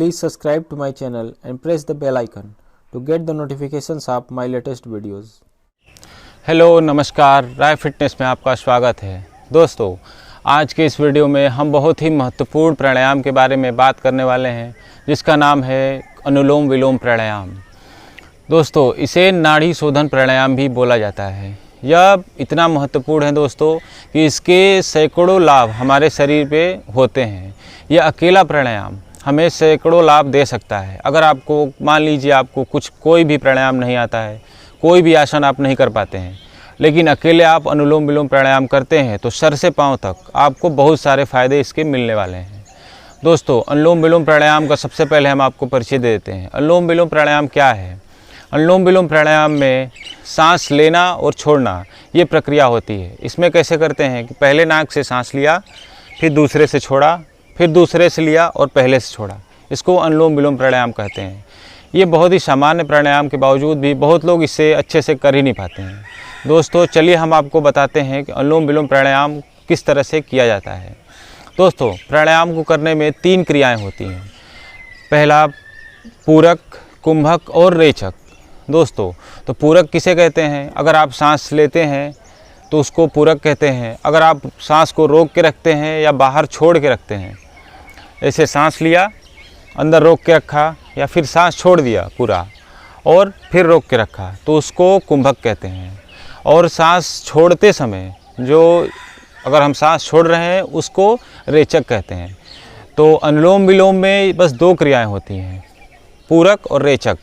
Please subscribe to my channel and press the bell icon to get the notifications of my latest videos. Hello नमस्कार, राय fitness में आपका स्वागत है। दोस्तों, आज के इस वीडियो में हम बहुत ही महत्वपूर्ण प्राणायाम के बारे में बात करने वाले हैं, जिसका नाम है अनुलोम विलोम प्राणायाम। दोस्तों, इसे नाड़ी शोधन प्राणायाम भी बोला जाता है। यह इतना महत्वपूर्ण है दोस्तों कि इसके सैकड़ों लाभ हमारे शरीर पे होते हैं। यह अकेला प्राणायाम हमें सैकड़ों लाभ दे सकता है। अगर आपको मान लीजिए आपको कोई भी प्राणायाम नहीं आता है, कोई भी आसन आप नहीं कर पाते हैं, लेकिन अकेले आप अनुलोम विलोम प्राणायाम करते हैं तो सर से पांव तक आपको बहुत सारे फ़ायदे इसके मिलने वाले हैं। दोस्तों, अनुलोम विलोम प्राणायाम का सबसे पहले हम आपको परिचय दे देते हैं। अनुलोम विलोम प्राणायाम क्या है? अनुलोम विलोम प्राणायाम में सांस लेना और छोड़ना ये प्रक्रिया होती है। इसमें कैसे करते हैं कि पहले नाक से सांस लिया, फिर दूसरे से छोड़ा, फिर दूसरे से लिया और पहले से छोड़ा। इसको अनुलोम विलोम प्राणायाम कहते हैं। ये बहुत ही सामान्य प्राणायाम के बावजूद भी बहुत लोग इसे अच्छे से कर ही नहीं पाते हैं। दोस्तों, चलिए हम आपको बताते हैं कि अनुलोम विलोम प्राणायाम किस तरह से किया जाता है। दोस्तों, प्राणायाम को करने में 3 क्रियाएं होती हैं। पहला पूरक, कुंभक और रेचक। दोस्तों, तो पूरक किसे कहते हैं? अगर आप सांस लेते हैं तो उसको पूरक कहते हैं। अगर आप सांस को रोक के रखते हैं या बाहर छोड़ के रखते हैं, ऐसे सांस लिया, अंदर रोक के रखा, या फिर सांस छोड़ दिया पूरा और फिर रोक के रखा, तो उसको कुंभक कहते हैं। और सांस छोड़ते समय अगर हम सांस छोड़ रहे हैं उसको रेचक कहते हैं। तो अनुलोम विलोम में बस 2 क्रियाएं होती हैं, पूरक और रेचक।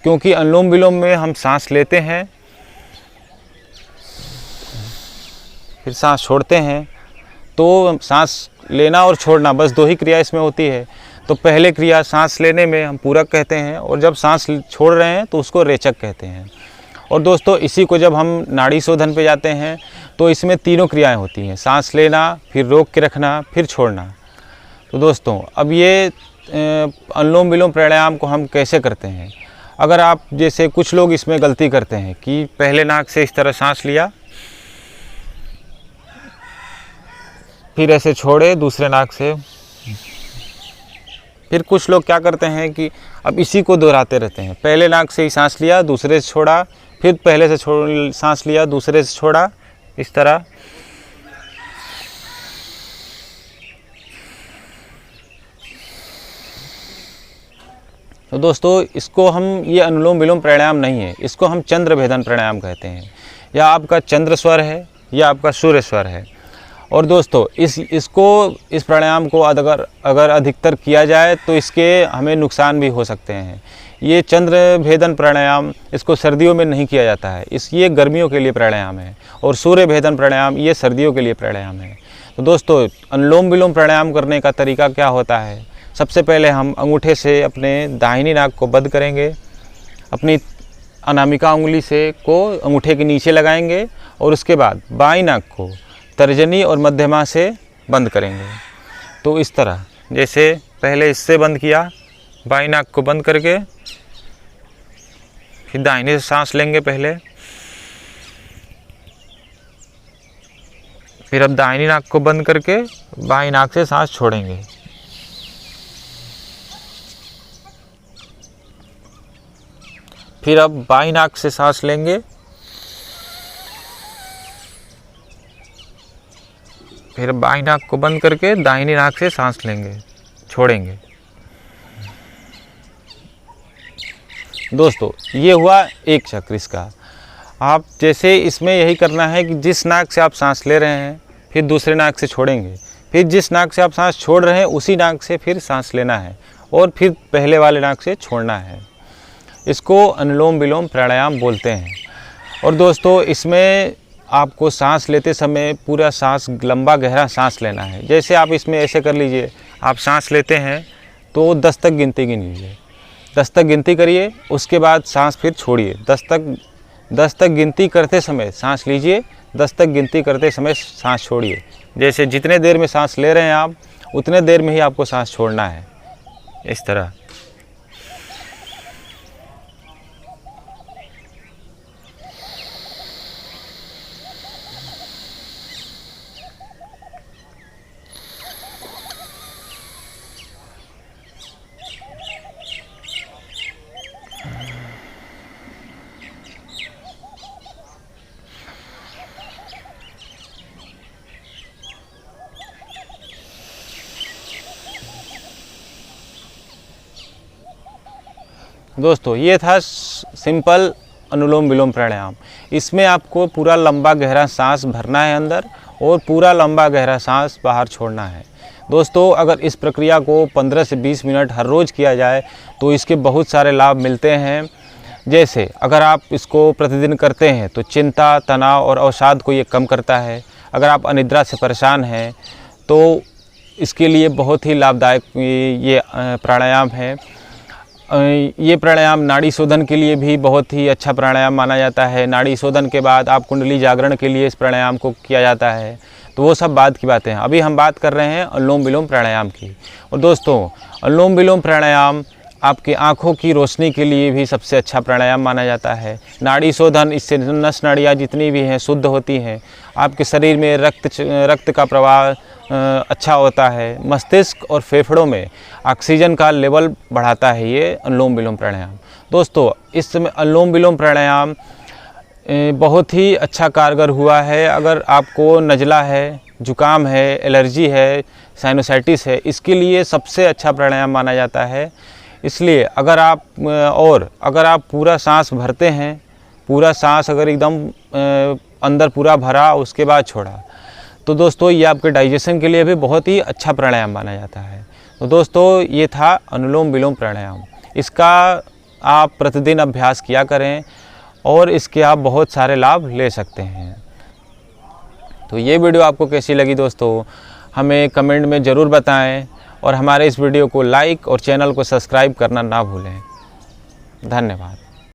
क्योंकि अनुलोम विलोम में हम सांस लेते हैं, फिर सांस छोड़ते हैं, तो सांस लेना और छोड़ना बस 2 ही क्रिया इसमें होती है। तो पहले क्रिया सांस लेने में हम पूरक कहते हैं, और जब सांस छोड़ रहे हैं तो उसको रेचक कहते हैं। और दोस्तों, इसी को जब हम नाड़ी शोधन पे जाते हैं तो इसमें 3 क्रियाएं होती हैं, सांस लेना, फिर रोक के रखना, फिर छोड़ना। तो दोस्तों, अब ये अनुलोम विलोम प्राणायाम को हम कैसे करते हैं? अगर आप जैसे कुछ लोग इसमें गलती करते हैं कि पहले नाक से इस तरह सांस लिया, फिर ऐसे छोड़े दूसरे नाक से। फिर कुछ लोग क्या करते हैं कि अब इसी को दोहराते रहते हैं, पहले नाक से ही सांस लिया, दूसरे से छोड़ा, फिर पहले से सांस लिया, दूसरे से छोड़ा, इस तरह। तो दोस्तों, इसको ये अनुलोम विलोम प्राणायाम नहीं है, इसको हम चंद्र भेदन प्राणायाम कहते हैं। या आपका चंद्र स्वर है या आपका सूर्य स्वर है। और दोस्तों, इस प्राणायाम को अगर अधिकतर किया जाए तो इसके हमें नुकसान भी हो सकते हैं। ये चंद्र भेदन प्राणायाम इसको सर्दियों में नहीं किया जाता है, ये गर्मियों के लिए प्राणायाम है। और सूर्य भेदन प्राणायाम ये सर्दियों के लिए प्राणायाम है। तो दोस्तों, अनुलोम विलोम प्राणायाम करने का तरीका क्या होता है? सबसे पहले हम अंगूठे से अपने दाहिनी नाक को बंद करेंगे, अपनी अनामिका उंगली को अंगूठे के नीचे लगाएंगे, और उसके बाद बाईं नाक को तर्जनी और मध्यमा से बंद करेंगे। तो इस तरह, जैसे पहले इससे बंद किया, बाईं नाक को बंद करके, फिर दाहिने से सांस लेंगे पहले, फिर अब दाहिनी नाक को बंद करके बाईं नाक से सांस छोड़ेंगे। फिर अब बाईं नाक से सांस लेंगे, फिर बाईं नाक को बंद करके दाहिनी नाक से सांस लेंगे, छोड़ेंगे। दोस्तों, ये हुआ एक चक्र इसका। आप जैसे इसमें यही करना है कि जिस नाक से आप सांस ले रहे हैं फिर दूसरे नाक से छोड़ेंगे, फिर जिस नाक से आप सांस छोड़ रहे हैं उसी नाक से फिर सांस लेना है, और फिर पहले वाले नाक से छोड़ना है। इसको अनुलोम विलोम प्राणायाम बोलते हैं। और दोस्तों, इसमें आपको सांस लेते समय पूरा सांस लंबा गहरा सांस लेना है। जैसे आप इसमें ऐसे कर लीजिए, आप सांस लेते हैं तो 10 तक गिनती गिन लीजिए, 10 तक गिनती करिए, उसके बाद सांस फिर छोड़िए। 10 तक गिनती करते समय सांस लीजिए, 10 तक गिनती करते समय सांस छोड़िए। जैसे जितने देर में सांस ले रहे हैं आप, उतने देर में ही आपको सांस छोड़ना है, इस तरह। दोस्तों ये था सिंपल अनुलोम विलोम प्राणायाम। इसमें आपको पूरा लंबा गहरा सांस भरना है अंदर और पूरा लंबा गहरा सांस बाहर छोड़ना है। दोस्तों अगर इस प्रक्रिया को 15 से 20 मिनट हर रोज़ किया जाए तो इसके बहुत सारे लाभ मिलते हैं। जैसे अगर आप इसको प्रतिदिन करते हैं तो चिंता, तनाव और अवसाद को ये कम करता है। अगर आप अनिद्रा से परेशान हैं तो इसके लिए बहुत ही लाभदायक ये प्राणायाम है। ये प्राणायाम नाड़ी शोधन के लिए भी बहुत ही अच्छा प्राणायाम माना जाता है। नाड़ी शोधन के बाद आप कुंडली जागरण के लिए इस प्राणायाम को किया जाता है। तो वो सब बाद की बातें हैं। अभी हम बात कर रहे हैं अनुलोम विलोम प्राणायाम की। और दोस्तों अनुलोम विलोम प्राणायाम आपकी आँखों की रोशनी के लिए भी सबसे अच्छा प्राणायाम माना जाता है। नाड़ी शोधन, इससे नस नाड़ियाँ जितनी भी हैं शुद्ध होती हैं। आपके शरीर में रक्त का प्रवाह अच्छा होता है। मस्तिष्क और फेफड़ों में ऑक्सीजन का लेवल बढ़ाता है ये अनुलोम विलोम प्राणायाम। दोस्तों इस समय अनुलोम विलोम प्राणायाम बहुत ही अच्छा कारगर हुआ है। अगर आपको नज़ला है, जुकाम है, एलर्जी है, साइनोसाइटिस है, इसके लिए सबसे अच्छा प्राणायाम माना जाता है। इसलिए अगर आप पूरा सांस भरते हैं, पूरा सांस अगर एकदम अंदर पूरा भरा उसके बाद छोड़ा, तो दोस्तों ये आपके डाइजेशन के लिए भी बहुत ही अच्छा प्राणायाम माना जाता है। तो दोस्तों ये था अनुलोम विलोम प्राणायाम। इसका आप प्रतिदिन अभ्यास किया करें और इसके आप बहुत सारे लाभ ले सकते हैं। तो ये वीडियो आपको कैसी लगी दोस्तों, हमें कमेंट में ज़रूर बताएं और हमारे इस वीडियो को लाइक और चैनल को सब्सक्राइब करना ना भूलें। धन्यवाद।